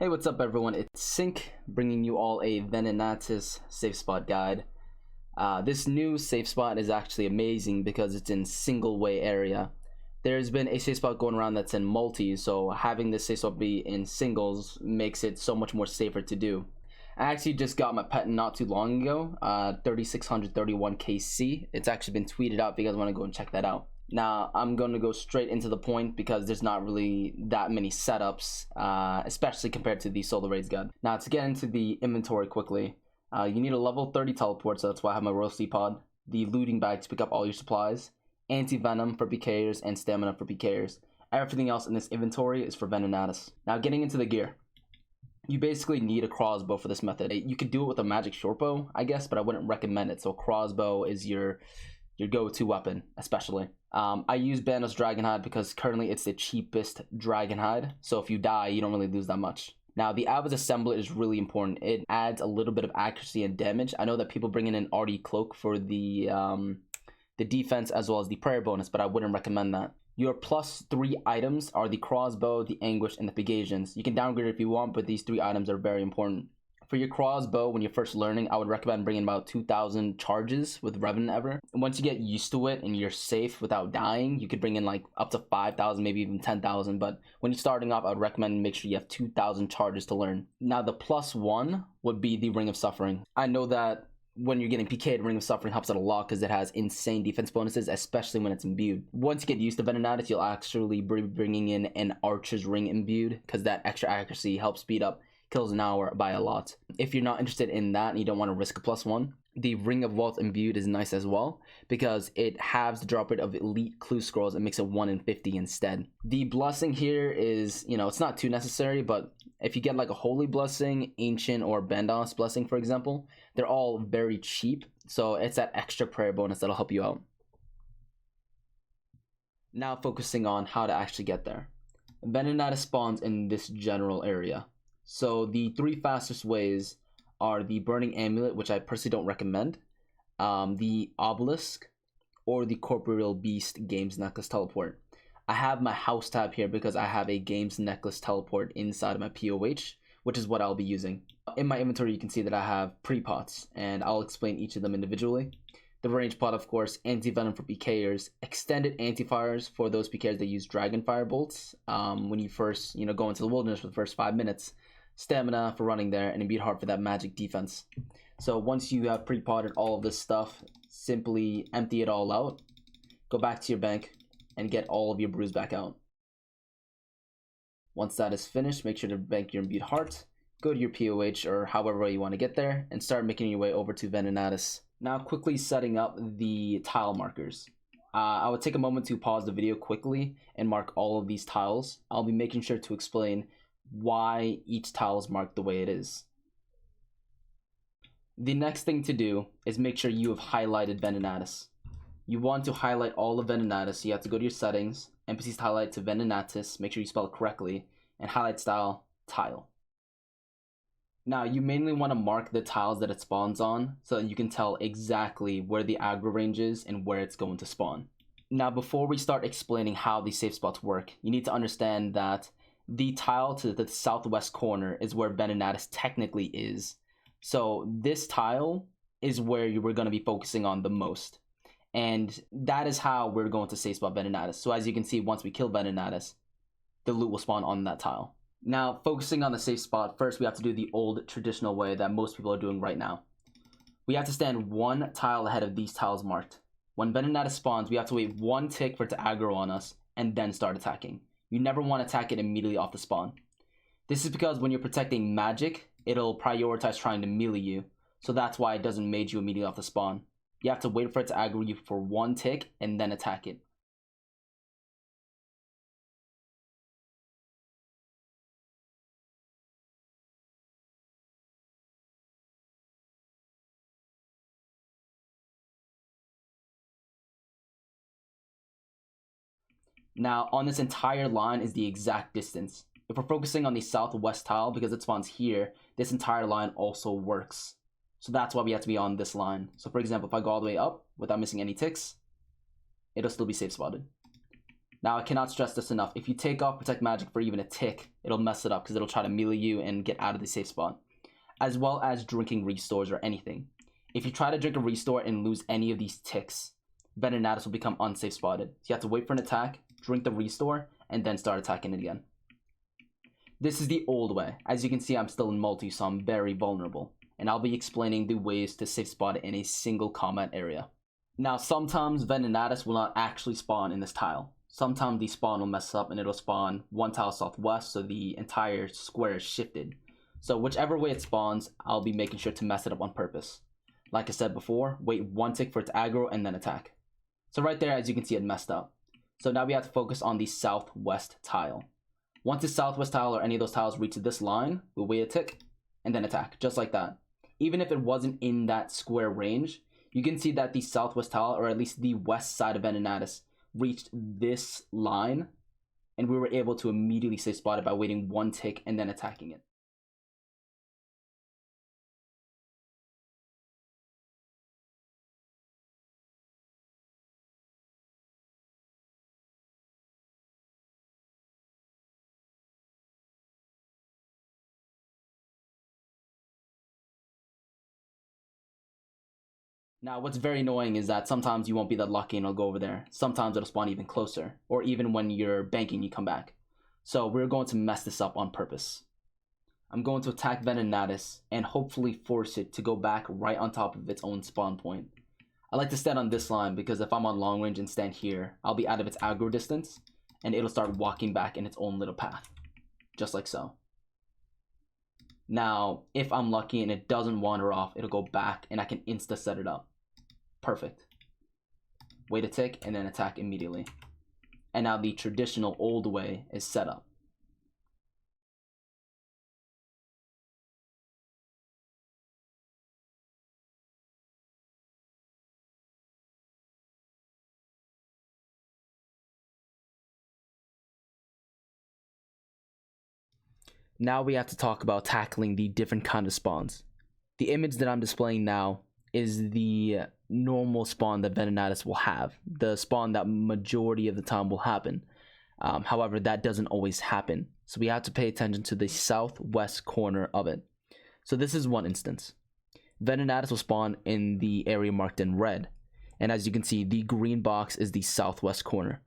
Hey, what's up everyone? It's Sync, bringing you all a Venenatis Safe Spot guide. This new safe spot is actually amazing because it's in single way area. There's been a safe spot going around that's in multi, so having this safe spot be in singles makes it so much more safer to do. I actually just got my pet not too long ago, 3631 KC. It's actually been tweeted out if you guys want to go and check that out. Now, I'm going to go straight into the point because there's not really that many setups, especially compared to the solo raids guide. Now, to get into the inventory quickly, you need a level 30 teleport, so that's why I have my Royal Sea Pod, the looting bag to pick up all your supplies, anti-venom for PKers, and stamina for PKers. Everything else in this inventory is for Venenatis. Now, getting into the gear. You basically need a crossbow for this method. You could do it with a magic shortbow, I guess, but I wouldn't recommend it. So crossbow is your go-to weapon, especially. I use Bandos Dragonhide because currently it's the cheapest Dragonhide. So if you die, you don't really lose that much. Now, the Abbot's Assembler is really important. It adds a little bit of accuracy and damage. I know that people bring in an RD Cloak for the defense as well as the prayer bonus, but I wouldn't recommend that. Your +3 items are the crossbow, the anguish, and the Pagations. You can downgrade it if you want, but these 3 items are very important. For your crossbow, when you're first learning, I would recommend bringing about 2,000 charges with Revenant Ever. And once you get used to it and you're safe without dying, you could bring in like up to 5,000, maybe even 10,000. But when you're starting off, I would recommend make sure you have 2,000 charges to learn. Now, the +1 would be the Ring of Suffering. I know that when you're getting PK'd, Ring of Suffering helps out a lot because it has insane defense bonuses, especially when it's imbued. Once you get used to Venenatis, you'll actually be bringing in an Archer's Ring imbued because that extra accuracy helps speed up kills an hour by a lot. If you're not interested in that and you don't want to risk a +1, the Ring of Wealth imbued is nice as well because it halves the drop rate of elite clue scrolls and makes it 1 in 50 instead. The blessing here is, it's not too necessary, but if you get like a Holy Blessing, Ancient, or Bandos Blessing, for example, they're all very cheap, so it's that extra prayer bonus that'll help you out. Now focusing on how to actually get there. Venenatis spawns in this general area. So the 3 fastest ways are the Burning Amulet, which I personally don't recommend, the Obelisk, or the Corporeal Beast Games Necklace Teleport. I have my house tab here because I have a Games Necklace Teleport inside of my POH, which is what I'll be using. In my inventory, you can see that I have pre-pots, and I'll explain each of them individually. The range pot, of course, anti-venom for PKers, extended anti-fires for those PKers that use Dragon Fire Bolts when you first, go into the wilderness for the first 5 minutes. Stamina for running there, and imbued heart for that magic defense. So once you have pre-potted all of this stuff, simply empty it all out, go back to your bank, and get all of your brews back out. Once that is finished, make sure to bank your imbued heart, go to your POH or however way you want to get there, and start making your way over to Venenatis. Now quickly setting up the tile markers. I would take a moment to pause the video quickly and mark all of these tiles. I'll be making sure to explain why each tile is marked the way it is. The next thing to do is make sure you have highlighted Venenatis. You want to highlight all of Venenatis, so you have to go to your settings, NPCs highlight to Venenatis, make sure you spell it correctly, and highlight style, tile. Now, you mainly want to mark the tiles that it spawns on so that you can tell exactly where the aggro range is and where it's going to spawn. Now, before we start explaining how these safe spots work, you need to understand that the tile to the southwest corner is where Venenatis technically is. So this tile is where we're going to be focusing on the most. And that is how we're going to safe spot Venenatis. So as you can see, once we kill Venenatis, the loot will spawn on that tile. Now, focusing on the safe spot, first we have to do the old traditional way that most people are doing right now. We have to stand 1 tile ahead of these tiles marked. When Venenatis spawns, we have to wait 1 tick for it to aggro on us and then start attacking. You never want to attack it immediately off the spawn. This is because when you're protecting magic, it'll prioritize trying to melee you. So that's why it doesn't mage you immediately off the spawn. You have to wait for it to aggro you for 1 tick and then attack it. Now, on this entire line is the exact distance. If we're focusing on the southwest tile, because it spawns here, this entire line also works. So that's why we have to be on this line. So for example, if I go all the way up without missing any ticks, it'll still be safe spotted. Now, I cannot stress this enough. If you take off Protect Magic for even a tick, it'll mess it up because it'll try to melee you and get out of the safe spot. As well as drinking restores or anything. If you try to drink a restore and lose any of these ticks, Venenatis will become unsafe spotted. So you have to wait for an attack, drink the restore, and then start attacking it again. This is the old way. As you can see, I'm still in multi, so I'm very vulnerable. And I'll be explaining the ways to safe spot it in a single combat area. Now, sometimes Venenatis will not actually spawn in this tile. Sometimes the spawn will mess up and it'll spawn one tile southwest, so the entire square is shifted. So whichever way it spawns, I'll be making sure to mess it up on purpose. Like I said before, wait one tick for it to aggro and then attack. So right there, as you can see, it messed up. So now we have to focus on the southwest tile. Once the southwest tile or any of those tiles reach this line, we'll wait a tick and then attack, just like that. Even if it wasn't in that square range, you can see that the southwest tile, or at least the west side of Venenatis, reached this line, and we were able to immediately safe spot it by waiting one tick and then attacking it. Now, what's very annoying is that sometimes you won't be that lucky and it'll go over there. Sometimes it'll spawn even closer, or even when you're banking, you come back. So we're going to mess this up on purpose. I'm going to attack Venenatis and hopefully force it to go back right on top of its own spawn point. I like to stand on this line because if I'm on long range and stand here, I'll be out of its aggro distance and it'll start walking back in its own little path. Just like so. Now, if I'm lucky and it doesn't wander off, it'll go back and I can insta set it up. Perfect. Wait a tick and then attack immediately. And now the traditional old way is set up. Now we have to talk about tackling the different kind of spawns. The image that I'm displaying now is the normal spawn that Venenatis will have. The spawn that majority of the time will happen. However, that doesn't always happen. So we have to pay attention to the southwest corner of it. So this is one instance. Venenatis will spawn in the area marked in red. And as you can see, the green box is the southwest corner.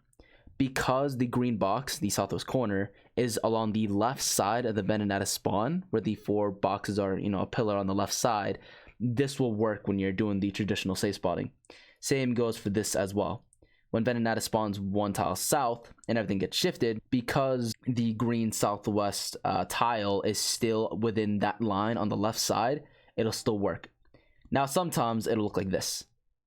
Because the green box, the southwest corner, is along the left side of the Venenatis spawn, where the 4 boxes are, a pillar on the left side, this will work when you're doing the traditional safe spotting. Same goes for this as well. When Venenatis spawns one tile south and everything gets shifted, because the green southwest tile is still within that line on the left side, it'll still work. Now, sometimes it'll look like this.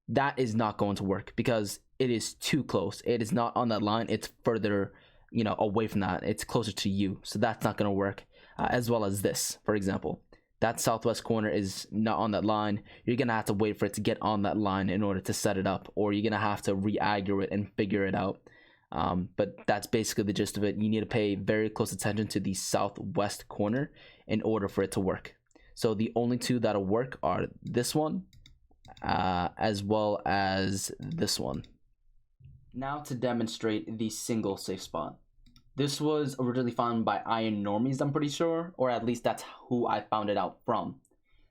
That is not going to work because it is too close. It is not on that line. It's further, away from that. It's closer to you. So that's not going to work. As well as this, for example. That southwest corner is not on that line. You're going to have to wait for it to get on that line in order to set it up. Or you're going to have to re-aggro it and figure it out. But that's basically the gist of it. You need to pay very close attention to the southwest corner in order for it to work. So the only two that'll work are this one, as well as this one. Now to demonstrate the single safe spot. This was originally found by Normies, I'm pretty sure, or at least that's who I found it out from.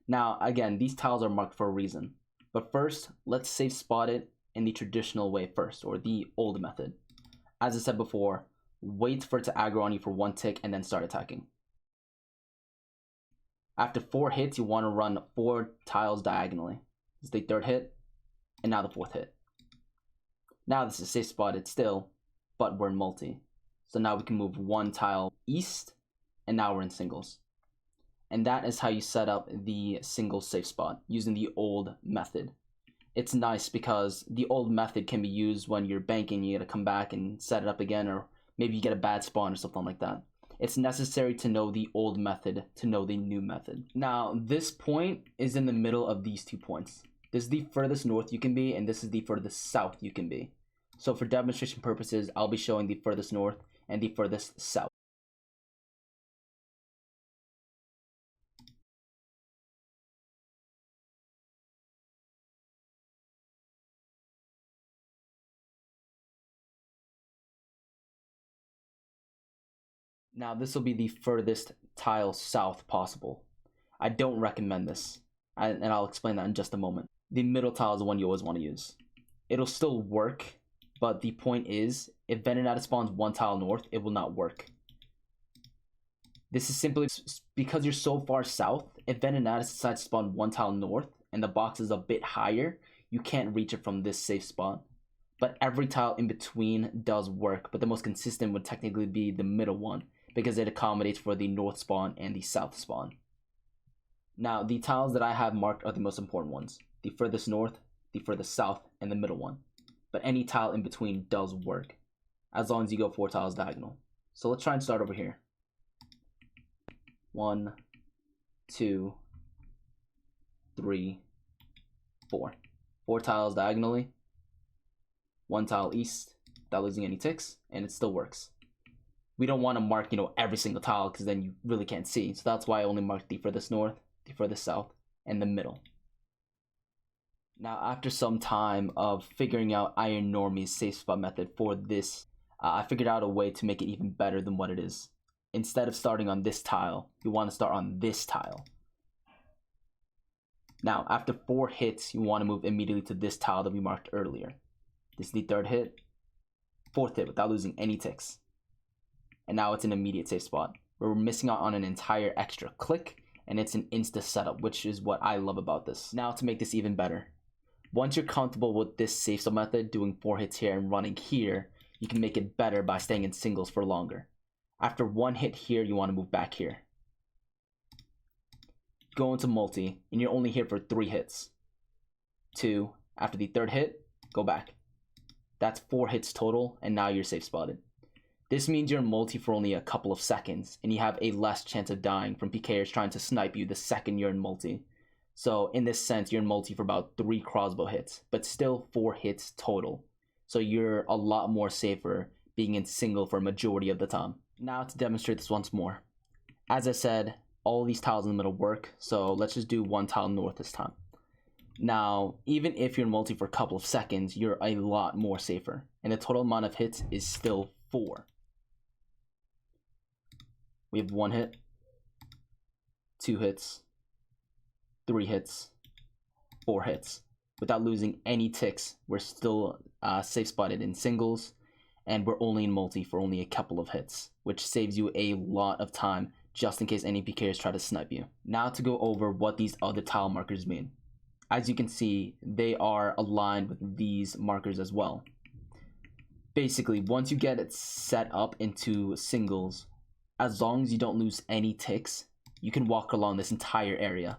Now, again, these tiles are marked for a reason. But first, let's safe spot it in the traditional way first, or the old method. As I said before, wait for it to aggro on you for one tick and then start attacking. After 4 hits, you want to run 4 tiles diagonally. This is the 3rd hit, and now the 4th hit. Now this is safe spotted still, but we're in multi. So now we can move 1 tile east, and now we're in singles. And that is how you set up the single safe spot, using the old method. It's nice because the old method can be used when you're banking, you gotta come back and set it up again, or maybe you get a bad spawn or something like that. It's necessary to know the old method to know the new method. Now, this point is in the middle of these 2 points. This is the furthest north you can be, and this is the furthest south you can be. So for demonstration purposes, I'll be showing the furthest north and the furthest south. Now this will be the furthest tile south possible. I don't recommend this, and I'll explain that in just a moment. The middle tile is the one you always want to use. It'll still work, but the point is, if Venenatis spawns one tile north, it will not work. This is simply because you're so far south. If Venenatis decides to spawn one tile north and the box is a bit higher, you can't reach it from this safe spot. But every tile in between does work, but the most consistent would technically be the middle one, because it accommodates for the north spawn and the south spawn. Now, the tiles that I have marked are the most important ones. The furthest north, the furthest south, and the middle one. But any tile in between does work, as long as you go 4 tiles diagonal. So let's try and start over here. 1, 2, 3, 4. 4 tiles diagonally. 1 tile east, without losing any ticks, and it still works. We don't want to mark, every single tile, because then you really can't see. So that's why I only marked the furthest north, the furthest south, and the middle. Now, after some time of figuring out Iron Normies safe spot method for this, I figured out a way to make it even better than what it is. Instead of starting on this tile, you want to start on this tile. Now, after 4 hits, you want to move immediately to this tile that we marked earlier. This is the 3rd hit, 4th hit without losing any ticks. And now it's an immediate safe spot, where we're missing out on an entire extra click, and it's an insta setup, which is what I love about this. Now, to make this even better, once you're comfortable with this safe spot method, doing 4 hits here and running here, you can make it better by staying in singles for longer. After 1 hit here, you want to move back here. Go into multi, and you're only here for 3 hits. 2, after the 3rd hit, go back. That's 4 hits total, and now you're safe spotted. This means you're in multi for only a couple of seconds, and you have a less chance of dying from PKers trying to snipe you the second you're in multi. So in this sense, you're in multi for about 3 crossbow hits, but still 4 hits total. So you're a lot more safer being in single for a majority of the time. Now to demonstrate this once more. As I said, all these tiles in the middle work, so let's just do 1 tile north this time. Now, even if you're in multi for a couple of seconds, you're a lot more safer, and the total amount of hits is still 4. We have 1 hit, 2 hits, 3 hits, 4 hits. Without losing any ticks, we're still safe spotted in singles, and we're only in multi for only a couple of hits, which saves you a lot of time just in case any PKers try to snipe you. Now to go over what these other tile markers mean. As you can see, they are aligned with these markers as well. Basically, once you get it set up into singles, as long as you don't lose any ticks, you can walk along this entire area,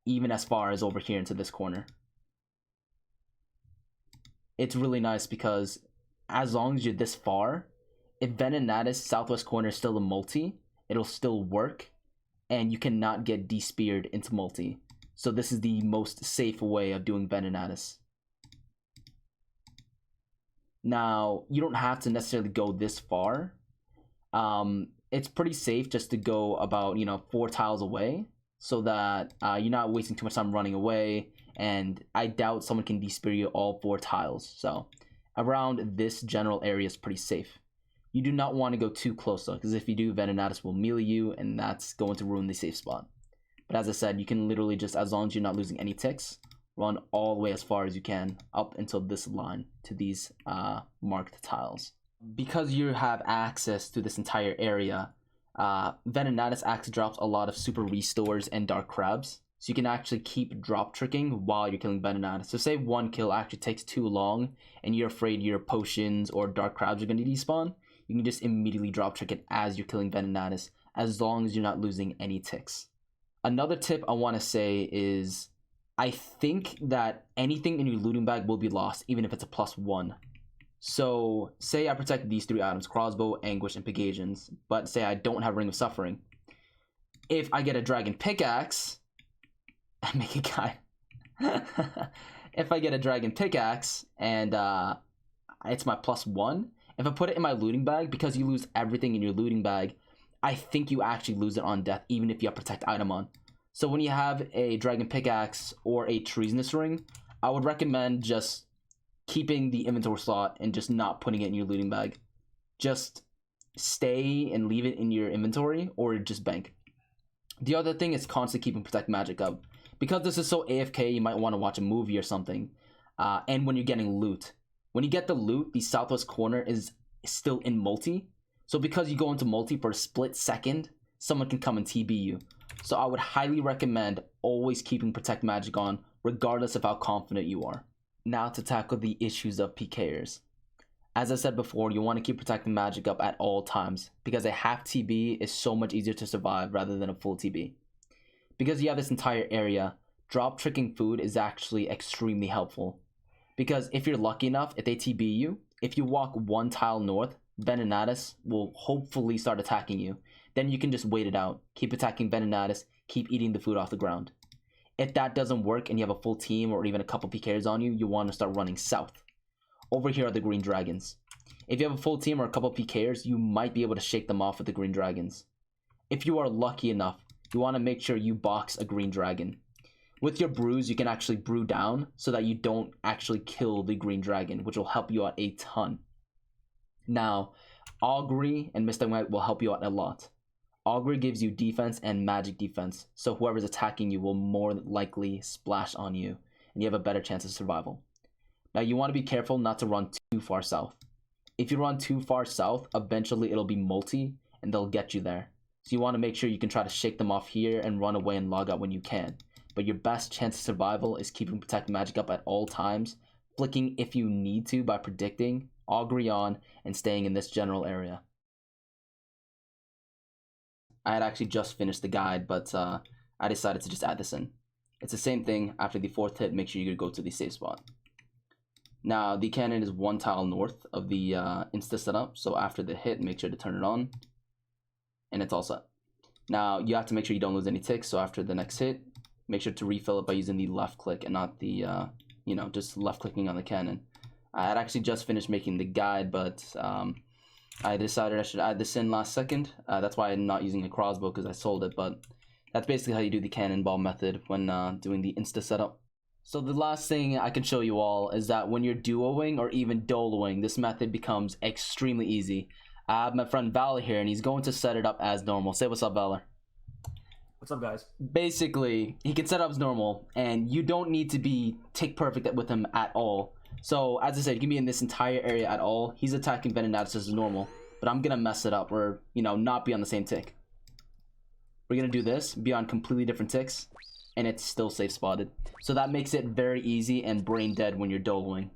even as far as over here into this corner. It's really nice because as long as you're this far, if Venenatis southwest corner is still a multi, it'll still work, and you cannot get de-speared into multi. So this is the most safe way of doing Venenatis. Now, you don't have to necessarily go this far. It's pretty safe just to go about, 4 tiles away, so that you're not wasting too much time running away, and I doubt someone can de-spear you all 4 tiles. So around this general area is pretty safe. You do not want to go too close though, because if you do, Venenatis will melee you, and that's going to ruin the safe spot. But as I said, you can literally just, as long as you're not losing any ticks, run all the way as far as you can up until this line to these marked tiles. Because you have access to this entire area, Venenatis actually drops a lot of super restores and dark crabs, so you can actually keep drop tricking while you're killing Venenatis. So say 1 kill actually takes too long and you're afraid your potions or dark crabs are going to despawn, you can just immediately drop trick it as you're killing Venenatis, as long as you're not losing any ticks. Another tip I want to say is, I think that anything in your looting bag will be lost, even if it's a +1. So say I protect these 3 items, Crossbow, Anguish, and Puggins, but say I don't have Ring of Suffering. If I get a Dragon Pickaxe, make a guy. If I get a Dragon Pickaxe and it's my +1, if I put it in my looting bag, because you lose everything in your looting bag, I think you actually lose it on death, even if you have Protect item on. So when you have a Dragon Pickaxe or a Treasonous Ring, I would recommend just keeping the inventory slot and just not putting it in your looting bag. Just stay and leave it in your inventory or just bank. The other thing is constantly keeping Protect Magic up. Because this is so AFK, you might want to watch a movie or something. And when you're getting loot. When you get the loot, the southwest corner is still in multi. So because you go into multi for a split second, someone can come and TB you. So I would highly recommend always keeping Protect Magic on, regardless of how confident you are. Now to tackle the issues of PKers. As I said before, you want to keep Protecting Magic up at all times, because a half TB is so much easier to survive rather than a full TB. Because you have this entire area, drop tricking food is actually extremely helpful. Because if you're lucky enough, if they TB you, if you walk one tile north, Venenatis will hopefully start attacking you. Then you can just wait it out, keep attacking Venenatis, keep eating the food off the ground. If that doesn't work and you have a full team or even a couple PKers on you, you want to start running south. Over here are the green dragons. If you have a full team or a couple PKers, you might be able to shake them off with the green dragons. If you are lucky enough, you want to make sure you box a green dragon. With your brews, you can actually brew down so that you don't actually kill the green dragon, which will help you out a ton. Now, Augury and Mystic Might will help you out a lot. Augury gives you defense and magic defense, so whoever's attacking you will more likely splash on you, and you have a better chance of survival. Now, you want to be careful not to run too far south. If you run too far south, eventually it'll be multi, and they'll get you there. So you want to make sure you can try to shake them off here and run away and log out when you can. But your best chance of survival is keeping Protect Magic up at all times, flicking if you need to by predicting, Augury on, and staying in this general area. I had actually just finished the guide, but I decided to just add this in. It's the same thing. After the 4th hit, make sure you go to the safe spot. Now, the cannon is one tile north of the insta setup, so after the hit, make sure to turn it on, and it's all set. Now, you have to make sure you don't lose any ticks, so after the next hit, make sure to refill it by using the left click and not the, just left clicking on the cannon. I had actually just finished making the guide, but I decided I should add this in last second. That's why I'm not using a crossbow, because I sold it, but that's basically how you do the cannonball method when doing the insta setup. So the last thing I can show you all is that when you're duoing or even doloing, this method becomes extremely easy. I have my friend Valor here, and he's going to set it up as normal. Say what's up, Valor. What's up, guys? Basically, he can set up as normal, and you don't need to be tick perfect with him at all. So, as I said, you can be in this entire area at all. He's attacking Venenatis as normal, but I'm gonna mess it up, or, not be on the same tick. We're gonna do this, be on completely different ticks, and it's still safe spotted. So that makes it very easy and brain dead when you're doloing.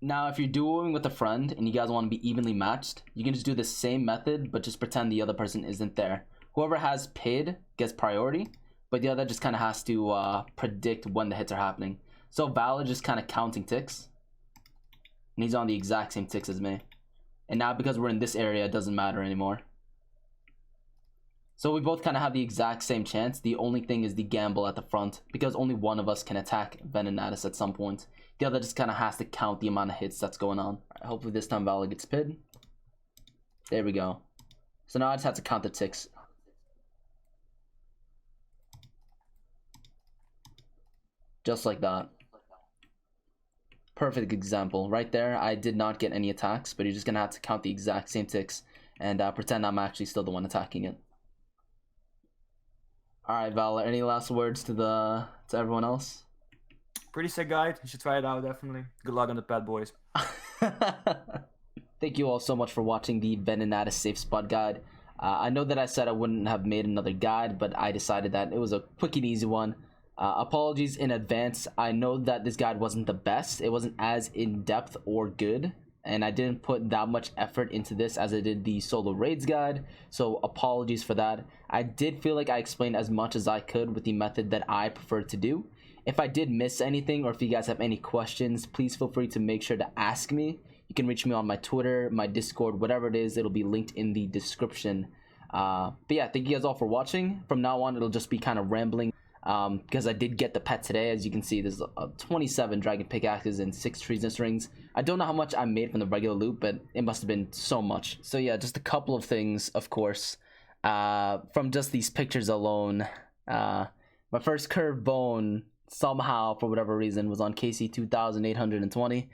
Now, if you're duoing with a friend and you guys want to be evenly matched, you can just do the same method, but just pretend the other person isn't there. Whoever has PID gets priority, but the other just kind of has to predict when the hits are happening. So Valor just kind of counting ticks, and he's on the exact same ticks as me. And now because we're in this area, it doesn't matter anymore. So we both kind of have the exact same chance. The only thing is the gamble at the front, because only one of us can attack Venenatis at some point. The other just kind of has to count the amount of hits that's going on. Right, hopefully this time Valor gets PID. There we go. So now I just have to count the ticks. Just like that. Perfect example. Right there, I did not get any attacks, but you're just going to have to count the exact same ticks and pretend I'm actually still the one attacking it. Alright, Valor, any last words to everyone else? Pretty sick guide. You should try it out, definitely. Good luck on the pad, boys. Thank you all so much for watching the Venenatis Safe Spot guide. I know that I said I wouldn't have made another guide, but I decided that it was a quick and easy one. Apologies in advance. I know that this guide wasn't the best. It wasn't as in-depth or good, and I didn't put that much effort into this as I did the solo raids guide, so apologies for that. I did feel like I explained as much as I could with the method that I prefer to do. If I did miss anything, or if you guys have any questions, please feel free to make sure to ask me. You can reach me on my Twitter, my Discord, whatever it is. It'll be linked in the description. But yeah, thank you guys all for watching. From now on, it'll just be kind of rambling. Because I did get the pet today. As you can see, there's 27 dragon pickaxes and 6 treasonous rings. I don't know how much I made from the regular loot, but it must have been so much. So yeah, just a couple of things, of course. From just these pictures alone, my first curved bone somehow, for whatever reason, was on KC 2820,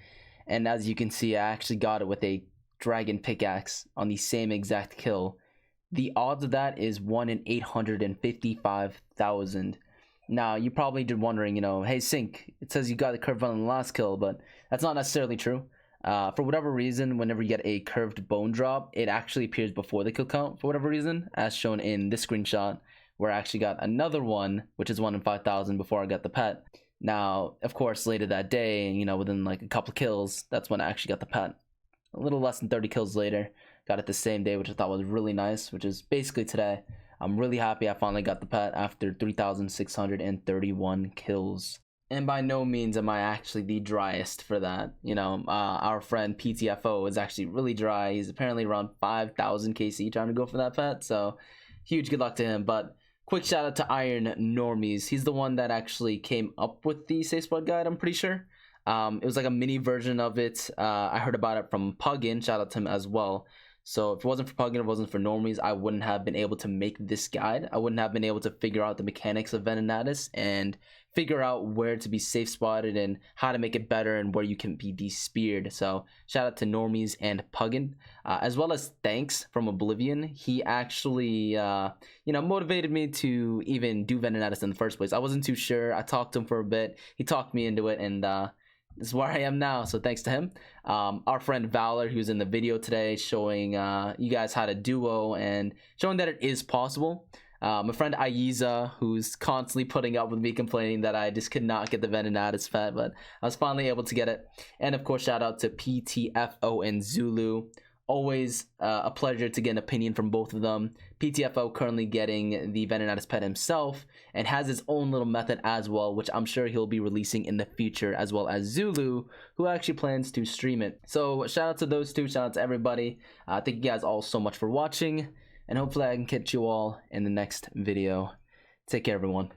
and as you can see, I actually got it with a dragon pickaxe on the same exact kill. The odds of that is 1 in 855,000. Now, you probably did wondering, you know, hey, Sync, it says you got the curved bone on the last kill, but that's not necessarily true. For whatever reason, whenever you get a curved bone drop, it actually appears before the kill count for whatever reason, as shown in this screenshot, where I actually got another one, which is 1 in 5,000 before I got the pet. Now, of course, later that day, you know, within like a couple kills, that's when I actually got the pet. A little less than 30 kills later, got it the same day, which I thought was really nice, which is basically today. I'm really happy I finally got the pet after 3,631 kills. And by no means am I actually the driest for that. You know, our friend PTFO is actually really dry. He's apparently around 5,000 KC trying to go for that pet, so huge good luck to him. But quick shout out to Iron Normies. He's the one that actually came up with the Safe Spot guide, I'm pretty sure. It was like a mini version of it. I heard about it from Puggin. Shout out to him as well. So if it wasn't for Puggin, if it wasn't for Normies, I wouldn't have been able to make this guide. I wouldn't have been able to figure out the mechanics of Venenatis and figure out where to be safe spotted and how to make it better and where you can be de-speared. So shout out to Normies and Puggin, as well as thanks from Oblivion. He actually, you know, motivated me to even do Venenatis in the first place. I wasn't too sure. I talked to him for a bit. He talked me into it, and this is where I am now, so thanks to him. Our friend Valor, who's in the video today, showing you guys how to duo and showing that it is possible. My friend Aiza, who's constantly putting up with me complaining that I just could not get the Venenatis pet, but I was finally able to get it. And of course, shout out to PTFO and Zulu. Always a pleasure to get an opinion from both of them. PTFO currently getting the Venenatis pet himself and has his own little method as well, which I'm sure he'll be releasing in the future, as well as Zulu, who actually plans to stream it. So shout out to those two, shout out to everybody. Thank you guys all so much for watching, and hopefully I can catch you all in the next video. Take care, everyone.